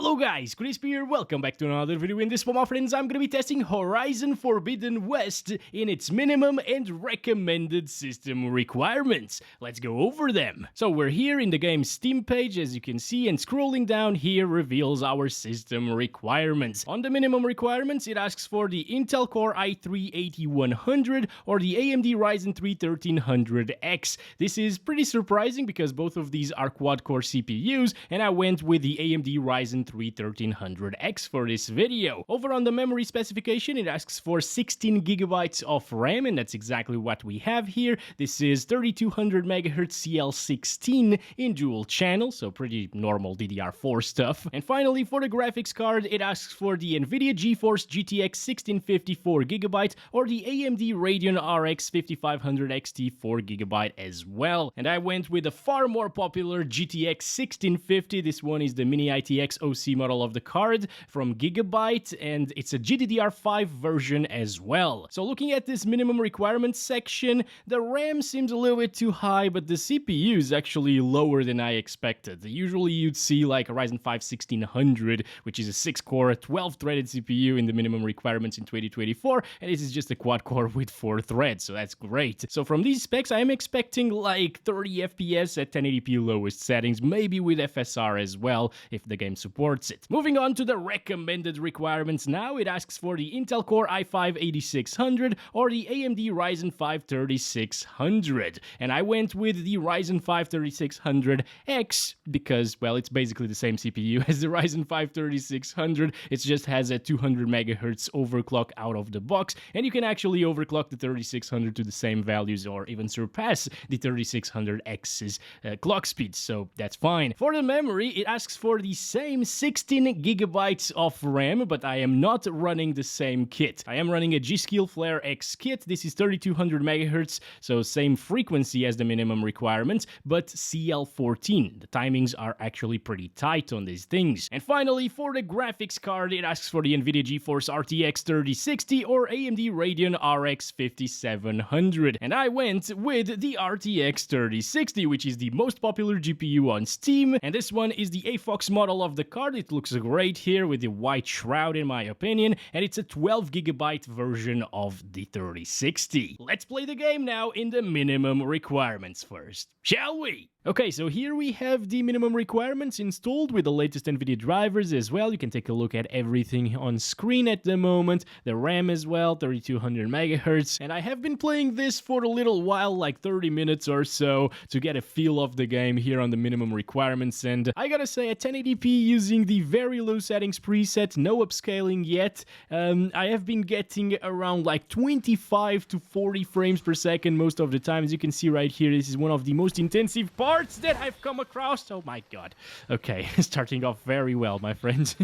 Hello guys, Crispy here, welcome back to another video. In this one, my friends, I'm gonna be testing Horizon Forbidden West in its minimum and recommended system requirements. Let's go over them. So we're here in the game's Steam page, as you can see, and scrolling down here reveals our system requirements. On the minimum requirements, it asks for the Intel Core i3-8100 or the AMD Ryzen 3 1300X. This is pretty surprising because both of these are quad-core CPUs, and I went with the AMD Ryzen 3 1300X for this video. Over on the memory specification, it asks for 16 gigabytes of RAM, and that's exactly what we have here. This is 3200 MHz CL16 in dual channel, so pretty normal DDR4 stuff. And finally, for the graphics card, it asks for the Nvidia GeForce GTX 1650 4GB or the AMD Radeon RX 5500 XT 4GB as well. And I went with a far more popular GTX 1650. This one is the Mini ITX OC model of the card from Gigabyte, and it's a GDDR5 version as well. So looking at this minimum requirements section, the RAM seems a little bit too high, but the CPU is actually lower than I expected. Usually you'd see like a Ryzen 5 1600, which is a 6-core, 12-threaded CPU in the minimum requirements in 2024, and this is just a quad-core with 4 threads, so that's great. So from these specs, I am expecting like 30 FPS at 1080p lowest settings, maybe with FSR as well, if the game supports it. Moving on to the recommended requirements now, it asks for the Intel Core i5-8600 or the AMD Ryzen 5 3600. And I went with the Ryzen 5 3600X because, well, it's basically the same CPU as the Ryzen 5 3600. It just has a 200 MHz overclock out of the box, and you can actually overclock the 3600 to the same values or even surpass the 3600X's clock speed, so that's fine. For the memory, it asks for the same 16 gigabytes of RAM, but I am not running the same kit. I am running a G.Skill Flare X kit. This is 3200 MHz, so same frequency as the minimum requirements, but CL14. The timings are actually pretty tight on these things. And finally, for the graphics card, it asks for the Nvidia GeForce RTX 3060 or AMD Radeon RX 5700. And I went with the RTX 3060, which is the most popular GPU on Steam, and this one is the Afox model of the card. It looks great here with the white shroud in my opinion, and it's a 12 gigabyte version of the 3060. Let's play the game now in the minimum requirements first, shall we? Okay, so here we have the minimum requirements installed with the latest Nvidia drivers as well. You can take a look at everything on screen at the moment. The RAM as well, 3200 MHz. And I have been playing this for a little while, like 30 minutes or so, to get a feel of the game here on the minimum requirements. And I gotta say, at 1080p using the very low settings preset, no upscaling yet, I have been getting around like 25 to 40 frames per second most of the time. As you can see right here, this is one of the most intensive parts that I've come across. Oh my god. Okay, starting off very well, my friends.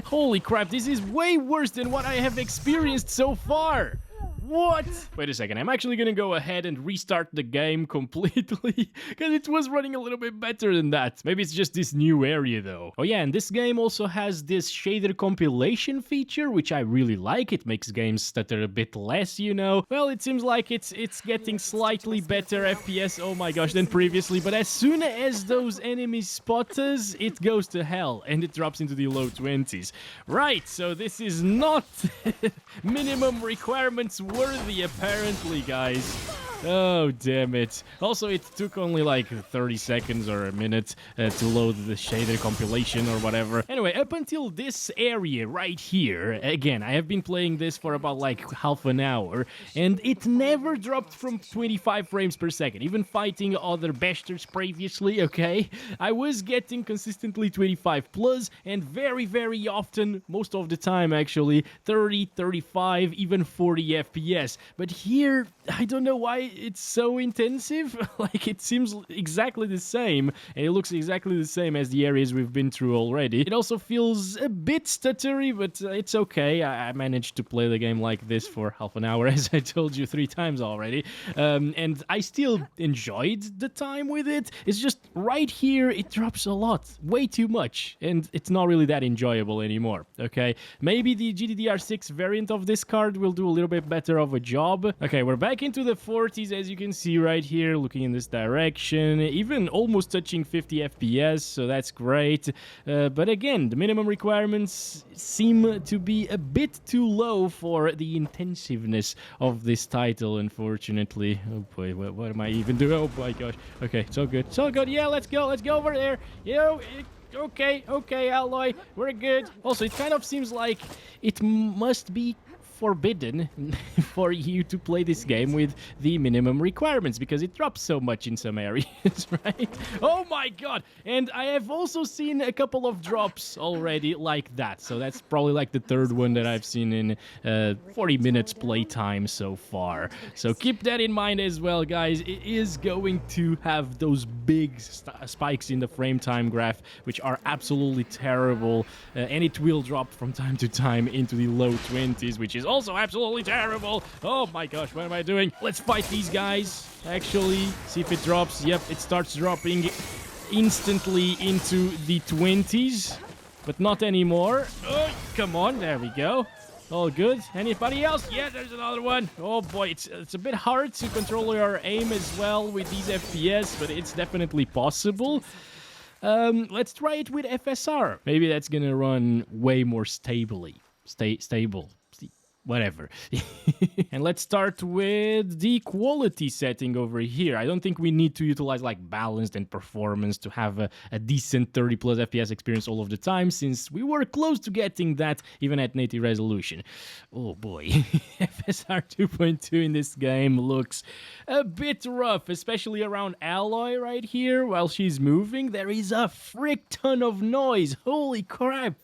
Holy crap, this is way worse than what I have experienced so far. What? Wait a second, I'm actually gonna go ahead and restart the game completely, because it was running a little bit better than that. Maybe it's just this new area though. Oh yeah, and this game also has this shader compilation feature, which I really like. It makes games stutter a bit less, you know. Well, it seems like it's getting slightly better FPS, oh my gosh, than previously, but as soon as those enemies spot us, it goes to hell, and it drops into the low 20s. Right, so this is not minimum requirements worthy, apparently, guys. Oh, damn it. Also, it took only like 30 seconds or a minute to load the shader compilation or whatever. Anyway, up until this area right here, again, I have been playing this for about like half an hour, and it never dropped from 25 frames per second. Even fighting other besters previously, okay? I was getting consistently 25 plus, and very, very often, most of the time actually, 30, 35, even 40 FPS. But here, I don't know why it's so intensive. Like, it seems exactly the same, and it looks exactly the same as the areas we've been through already. It also feels a bit stuttery, but it's okay. I managed to play the game like this for half an hour, as I told you 3 times already, and I still enjoyed the time with it. It's just right here, it drops a lot, way too much, and it's not really that enjoyable anymore, okay? Maybe the GDDR6 variant of this card will do a little bit better of a job. Okay, we're back into the 40 30s, as you can see right here, looking in this direction, even almost touching 50 FPS, so that's great. But again, the minimum requirements seem to be a bit too low for the intensiveness of this title, unfortunately. Oh boy, what am I even doing? Oh my gosh. Okay, it's all good. It's all good. Yeah, let's go over there. Okay, Alloy, we're good. Also, it kind of seems like it must be forbidden for you to play this game with the minimum requirements because it drops so much in some areas, right? Oh my god! And I have also seen a couple of drops already like that, so that's probably like the third one that I've seen in 40 minutes playtime so far. So keep that in mind as well, guys. It is going to have those big spikes in the frame time graph, which are absolutely terrible, and it will drop from time to time into the low 20s, which is also absolutely terrible. Oh my gosh, what am I doing? Let's fight these guys, actually. See if it drops. Yep, it starts dropping instantly into the 20s, but not anymore. Oh, come on, there we go. All good. Anybody else? Yeah, there's another one. Oh boy, it's a bit hard to control your aim as well with these FPS, but it's definitely possible. Let's try it with FSR. Maybe that's gonna run way more stably. Stable. Whatever. And let's start with the quality setting over here. I don't think we need to utilize like balanced and performance to have a decent 30 plus FPS experience all of the time, since we were close to getting that even at native resolution. Oh boy. FSR 2.2 in this game looks a bit rough, especially around Alloy right here. While she's moving, there is a frick ton of noise. Holy crap.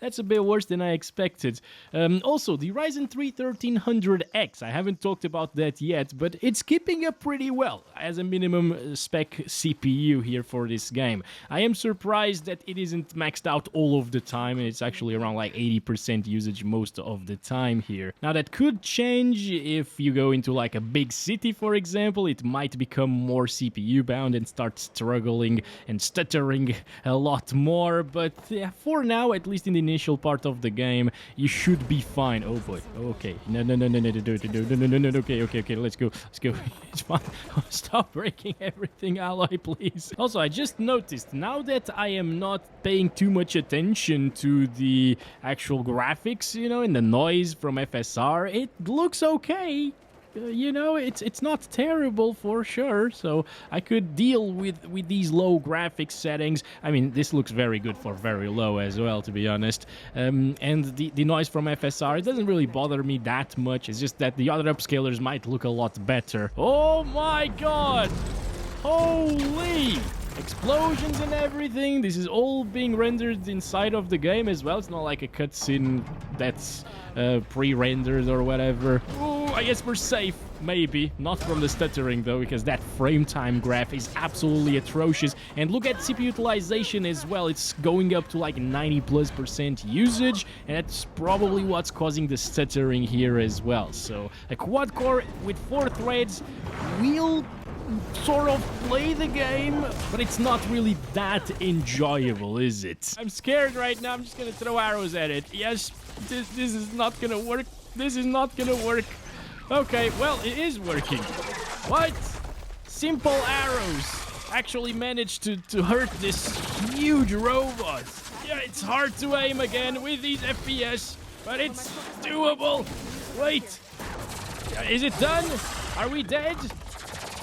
That's a bit worse than I expected. Also, the Ryzen 3 1300X, I haven't talked about that yet, but it's keeping up pretty well as a minimum spec CPU here for this game. I am surprised that it isn't maxed out all of the time, and it's actually around like 80% usage most of the time here. Now, that could change if you go into like a big city, for example. It might become more CPU bound and start struggling and stuttering a lot more, but yeah, for now, at least in the initial part of the game, you should be fine. Oh boy. Okay. No. Okay. Let's go. It's fine. Stop breaking everything, Alloy, please. Also, I just noticed now that I am not paying too much attention to the actual graphics, you know, and the noise from FSR, it looks okay. You know, it's not terrible for sure, so I could deal with these low graphics settings. I mean, this looks very good for very low as well, to be honest. And the noise from FSR, it doesn't really bother me that much. It's just that the other upscalers might look a lot better. Oh my god! Holy! Explosions and everything. This is all being rendered inside of the game as well. It's not like a cutscene that's pre-rendered or whatever. Oh, I guess we're safe. Maybe. Not from the stuttering though, because that frame time graph is absolutely atrocious. And look at CPU utilization as well. It's going up to like 90+% usage, and that's probably what's causing the stuttering here as well. So a quad core with 4 threads will sort of play the game, but it's not really that enjoyable, is it? I'm scared right now. I'm just gonna throw arrows at it. Yes, this is not gonna work. This is not gonna work. Okay, well, it is working. What? Simple arrows actually managed to hurt this huge robot. Yeah, it's hard to aim again with these FPS, but it's doable. Wait, is it done? Are we dead?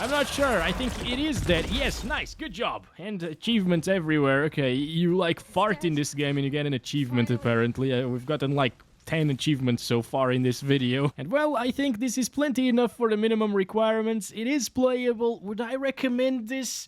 I'm not sure. I think it is dead. Yes, nice. Good job. And achievements everywhere. Okay, you like fart in this game and you get an achievement apparently. We've gotten like 10 achievements so far in this video. And well, I think this is plenty enough for the minimum requirements. It is playable. Would I recommend this?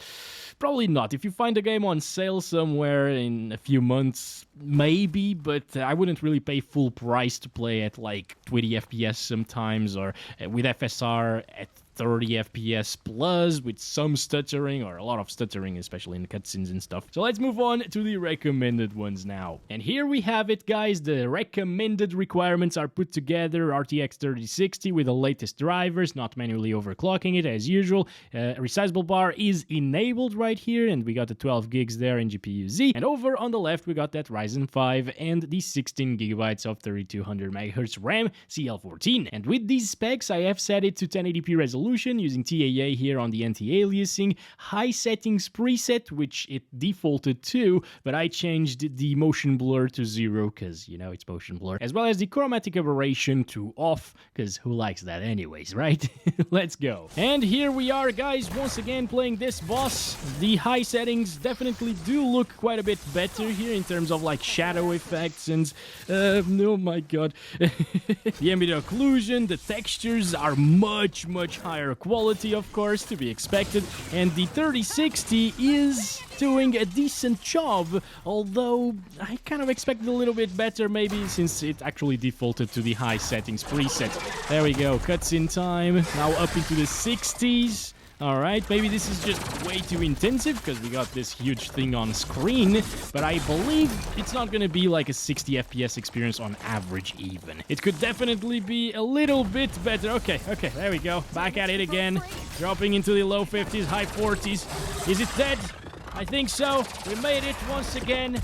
Probably not. If you find a game on sale somewhere in a few months, maybe, but I wouldn't really pay full price to play at like 20 FPS sometimes, or with FSR at 30 FPS plus with some stuttering, or a lot of stuttering, especially in the cutscenes and stuff. So let's move on to the recommended ones now. And here we have it, guys. The recommended requirements are put together. RTX 3060 with the latest drivers, not manually overclocking it as usual. Resizable bar is enabled right here, and we got the 12 gigs there in GPU-Z. And over on the left, we got that Ryzen 5 and the 16 gigabytes of 3200 MHz RAM CL14. And with these specs, I have set it to 1080p resolution resolution using TAA here on the anti-aliasing, high settings preset, which it defaulted to, but I changed the motion blur to 0 because, you know, it's motion blur, as well as the chromatic aberration to off, because who likes that anyways, right? Let's go. And here we are, guys, once again playing this boss. The high settings definitely do look quite a bit better here in terms of like shadow effects and oh my god. The ambient occlusion, the textures are much higher quality, of course, to be expected, and the 3060 is doing a decent job, although I kind of expected a little bit better maybe since it actually defaulted to the high settings preset. There we go, cutscene time, now up into the 60s. Alright, maybe this is just way too intensive because we got this huge thing on screen, but I believe it's not gonna be like a 60 FPS experience on average even. It could definitely be a little bit better. Okay, there we go. Back at it again. Dropping into the low 50s, high 40s. Is it dead? I think so. We made it once again.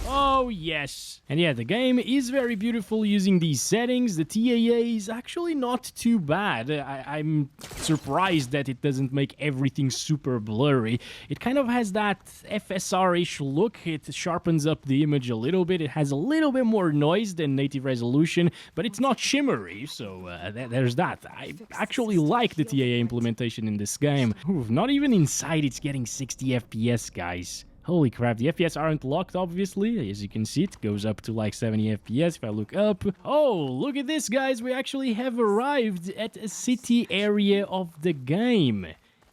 Oh, yes. And yeah, the game is very beautiful using these settings. The TAA is actually not too bad. I'm surprised that it doesn't make everything super blurry. It kind of has that FSR-ish look. It sharpens up the image a little bit. It has a little bit more noise than native resolution, but it's not shimmery, so there's that. I actually like the TAA implementation in this game. Ooh, not even inside it's getting 60 FPS, guys. Holy crap, the FPS aren't locked, obviously. As you can see, it goes up to like 70 FPS if I look up. Oh, look at this, guys. We actually have arrived at a city area of the game.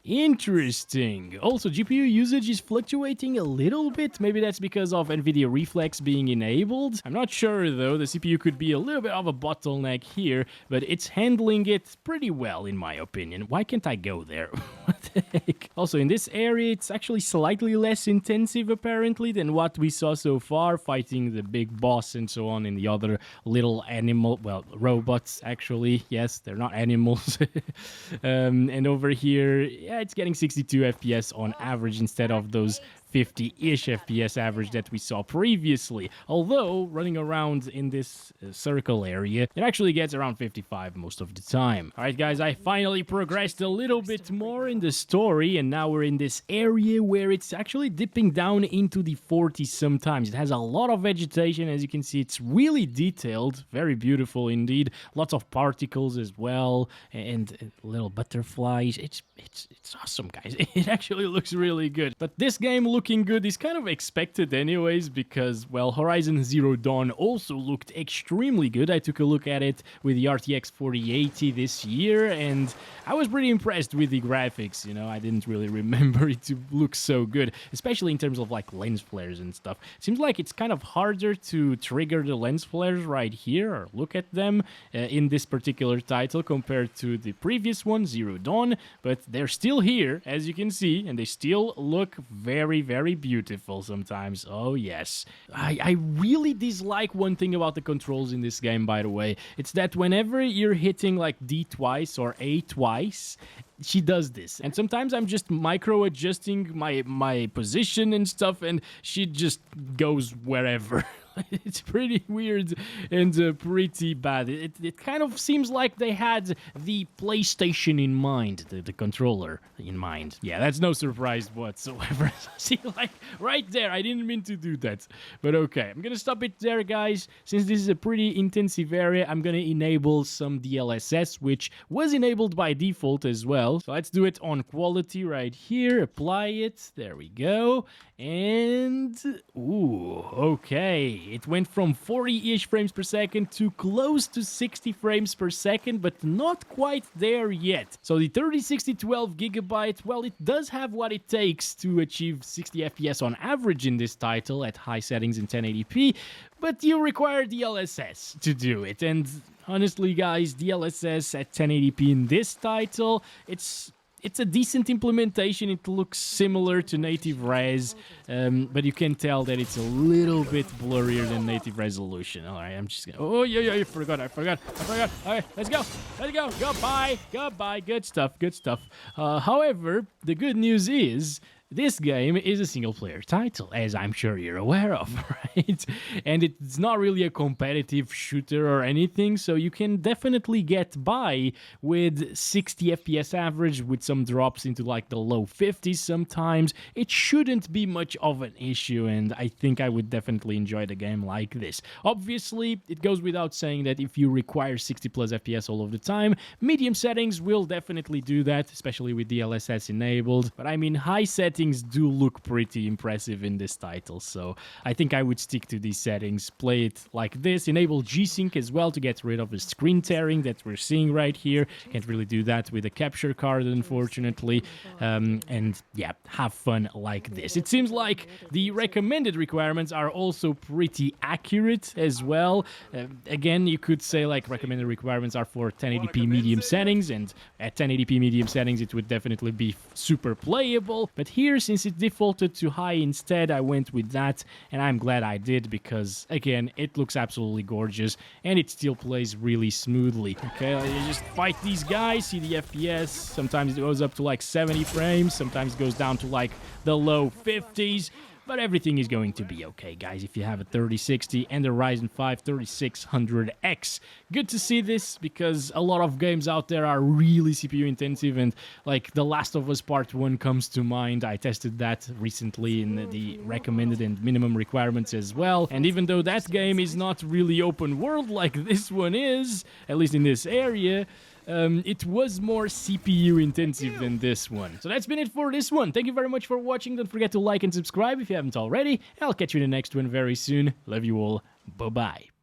Interesting. Also, GPU usage is fluctuating a little bit. Maybe that's because of Nvidia Reflex being enabled. I'm not sure, though. The CPU could be a little bit of a bottleneck here, but it's handling it pretty well, in my opinion. Why can't I go there? What the heck? Also, in this area, it's actually slightly less intensive, apparently, than what we saw so far, fighting the big boss and so on in the other little animal, well, robots, actually. Yes, they're not animals. And over here, yeah, it's getting 62 FPS on average instead of those 50-ish FPS average that we saw previously. Although, running around in this circle area, it actually gets around 55 most of the time. Alright guys, I finally progressed a little bit more in the story, and now we're in this area where it's actually dipping down into the 40s sometimes. It has a lot of vegetation, as you can see. It's really detailed, very beautiful indeed. Lots of particles as well, and little butterflies. It's awesome, guys. It actually looks really good. But this game looking good is kind of expected anyways, because, well, Horizon Zero Dawn also looked extremely good. I took a look at it with the RTX 4080 this year, and I was pretty impressed with the graphics. You know, I didn't really remember it to look so good, especially in terms of like lens flares and stuff. Seems like it's kind of harder to trigger the lens flares right here, or look at them in this particular title compared to the previous one, Zero Dawn, but they're still here, as you can see, and they still look very beautiful sometimes. Oh yes. I really dislike one thing about the controls in this game, by the way. It's that whenever you're hitting like D twice or A twice, she does this, and sometimes I'm just micro adjusting my position and stuff, and she just goes wherever. It's pretty weird and pretty bad. It kind of seems like they had the PlayStation in mind, the controller in mind. Yeah, that's no surprise whatsoever. See, like, right there, I didn't mean to do that. But okay, I'm gonna stop it there, guys. Since this is a pretty intensive area, I'm gonna enable some DLSS, which was enabled by default as well. So let's do it on quality right here. Apply it. There we go. And, ooh, okay. It went from 40-ish frames per second to close to 60 frames per second, but not quite there yet. So the 3060 12GB, well, it does have what it takes to achieve 60 FPS on average in this title at high settings in 1080p, but you require DLSS to do it. And honestly, guys, DLSS at 1080p in this title, it's a decent implementation. It looks similar to native res, but you can tell that it's a little bit blurrier than native resolution. All right, I'm just gonna... Oh, yeah, I forgot. All right, let's go. Goodbye. Good stuff. However, the good news is this game is a single-player title, as I'm sure you're aware of, right? And it's not really a competitive shooter or anything, so you can definitely get by with 60 FPS average with some drops into like the low 50s sometimes. It shouldn't be much of an issue, and I think I would definitely enjoy the game like this. Obviously, it goes without saying that if you require 60 plus FPS all of the time, medium settings will definitely do that, especially with DLSS enabled. But I mean, high settings do look pretty impressive in this title, so I think I would stick to these settings. Play it like this, enable G-Sync as well to get rid of the screen tearing that we're seeing right here. Can't really do that with a capture card, unfortunately. And yeah, have fun like this. It seems like the recommended requirements are also pretty accurate as well. Again, you could say like recommended requirements are for 1080p medium settings, and at 1080p medium settings it would definitely be super playable, but here, since it defaulted to high instead, I went with that, and I'm glad I did because, again, it looks absolutely gorgeous, and it still plays really smoothly. Okay, you just fight these guys, see the FPS, sometimes it goes up to like 70 frames, sometimes it goes down to like the low 50s, but everything is going to be okay, guys, if you have a 3060 and a Ryzen 5 3600X. Good to see this, because a lot of games out there are really CPU intensive, and like The Last of Us Part 1 comes to mind. I tested that recently in the recommended and minimum requirements as well, and even though that game is not really open world like this one is, at least in this area, it was more CPU intensive than this one. So that's been it for this one. Thank you very much for watching. Don't forget to like and subscribe if you haven't already. I'll catch you in the next one very soon. Love you all. Bye-bye.